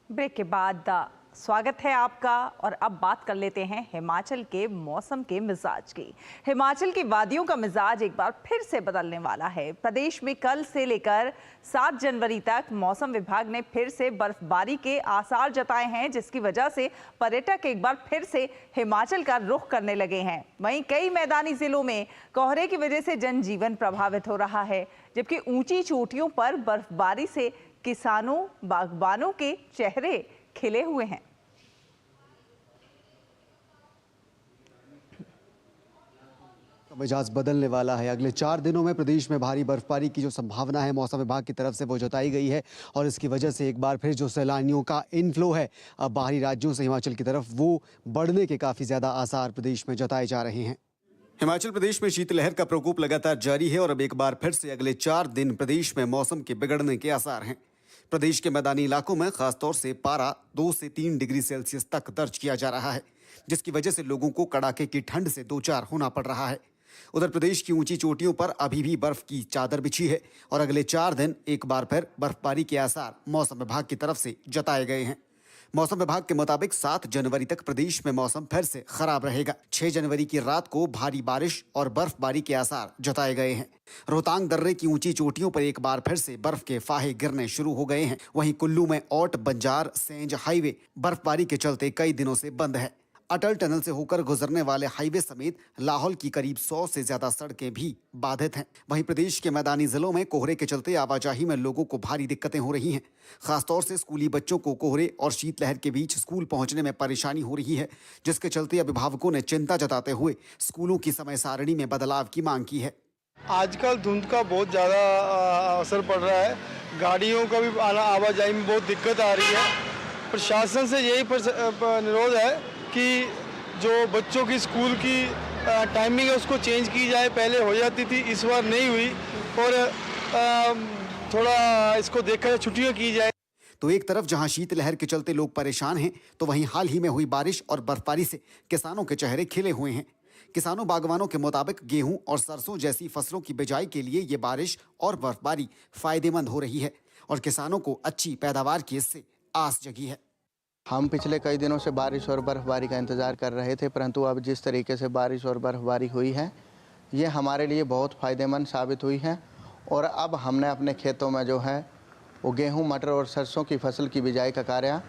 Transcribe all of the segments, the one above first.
Break के बाद स्वागत है आपका। और अब बात कर लेते हैं हिमाचल के मौसम के मिजाज की। हिमाचल की वादियों का मिजाज एक बार फिर से बदलने वाला है। प्रदेश में कल से लेकर 7 जनवरी तक मौसम विभाग ने फिर से बर्फबारी के आसार जताए हैं, जिसकी वजह से पर्यटक एक बार फिर से हिमाचल का रुख करने लगे हैं। वहीं कई मैदानी जिलों में कोहरे की वजह से जनजीवन प्रभावित हो रहा है, जबकि ऊंची चोटियों पर बर्फबारी से किसानों बागबानों के चेहरे खिले हुए हैं। मिजाज बदलने वाला है। अगले 4 दिनों में प्रदेश में भारी बर्फबारी की जो संभावना है मौसम विभाग की तरफ से वो जताई गई है, और इसकी वजह से एक बार फिर जो सैलानियों का इनफ्लो है अब बाहरी राज्यों से हिमाचल की तरफ, वो बढ़ने के काफ़ी ज़्यादा आसार प्रदेश में जताए जा रहे हैं। हिमाचल प्रदेश में शीतलहर का प्रकोप लगातार जारी है और अब एक बार फिर से अगले 4 दिन प्रदेश में मौसम के बिगड़ने के आसार हैं। प्रदेश के मैदानी इलाकों में खासतौर से पारा 2 से 3 डिग्री सेल्सियस तक दर्ज किया जा रहा है, जिसकी वजह से लोगों को कड़ाके की ठंड से दो चार होना पड़ रहा है। उधर प्रदेश की ऊंची चोटियों पर अभी भी बर्फ की चादर बिछी है और अगले 4 दिन एक बार फिर बर्फबारी के आसार मौसम विभाग की तरफ से जताए गए हैं। मौसम विभाग के मुताबिक 7 जनवरी तक प्रदेश में मौसम फिर से खराब रहेगा। 6 जनवरी की रात को भारी बारिश और बर्फबारी के आसार जताए गए हैं। रोहतांग दर्रे की ऊंची चोटियों पर एक बार फिर से बर्फ के फाहे गिरने शुरू हो गए हैं। वहीं कुल्लू में औट बंजार सेंज हाईवे बर्फबारी के चलते कई दिनों से बंद है। अटल टनल से होकर गुजरने वाले हाईवे समेत लाहौल की करीब 100 से ज्यादा सड़कें भी बाधित हैं। वहीं प्रदेश के मैदानी जिलों में कोहरे के चलते आवाजाही में लोगों को भारी दिक्कतें हो रही हैं। खासतौर से स्कूली बच्चों को कोहरे और शीतलहर के बीच स्कूल पहुंचने में परेशानी हो रही है, जिसके चलते अभिभावकों ने चिंता जताते हुए स्कूलों की समय सारणी में बदलाव की मांग की है। आजकल धुंध का बहुत ज़्यादा असर पड़ रहा है, गाड़ियों का भी आवाजाही में बहुत दिक्कत आ रही है। प्रशासन से यही अनुरोध है कि जो बच्चों की स्कूल की टाइमिंग है उसको चेंज की जाए। पहले हो जाती थी, इस बार नहीं हुई, और थोड़ा इसको देखकर छुट्टियां की जाए। तो एक तरफ जहां शीतलहर के चलते लोग परेशान हैं, तो वहीं हाल ही में हुई बारिश और बर्फबारी से किसानों के चेहरे खिले हुए हैं। किसानों बागवानों के मुताबिक गेहूं और सरसों जैसी फसलों की बिजाई के लिए ये बारिश और बर्फबारी फायदेमंद हो रही है और किसानों को अच्छी पैदावार की इससे आस जगी है। हम पिछले कई दिनों से बारिश और बर्फबारी का इंतज़ार कर रहे थे, परंतु अब जिस तरीके से बारिश और बर्फबारी हुई है ये हमारे लिए बहुत फ़ायदेमंद साबित हुई है। और अब हमने अपने खेतों में जो है वो गेहूं, मटर और सरसों की फसल की बिजाई का कार्य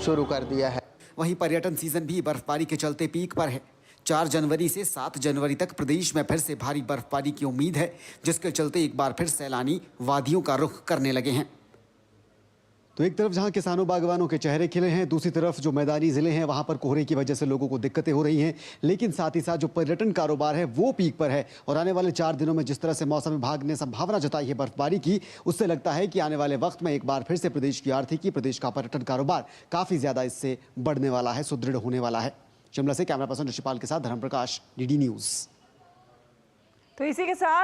शुरू कर दिया है। वहीं पर्यटन सीजन भी बर्फबारी के चलते पीक पर है। 4 जनवरी से 7 जनवरी तक प्रदेश में फिर से भारी बर्फबारी की उम्मीद है, जिसके चलते एक बार फिर सैलानी वादियों का रुख करने लगे हैं। तो एक तरफ जहां किसानों बागवानों के चेहरे खिले हैं, दूसरी तरफ जो मैदानी जिले हैं वहां पर कोहरे की वजह से लोगों को दिक्कतें हो रही हैं, लेकिन साथ ही साथ जो पर्यटन कारोबार है वो पीक पर है। और आने वाले 4 दिनों में जिस तरह से मौसम विभाग ने संभावना जताई है बर्फबारी की, उससे लगता है कि आने वाले वक्त में एक बार फिर से प्रदेश की आर्थिकी, प्रदेश का पर्यटन कारोबार काफी ज्यादा इससे बढ़ने वाला है, सुदृढ़ होने वाला है। शिमला से कैमरा पर्सन ऋषिपाल के साथ धर्म प्रकाश, DD न्यूज। तो इसी के साथ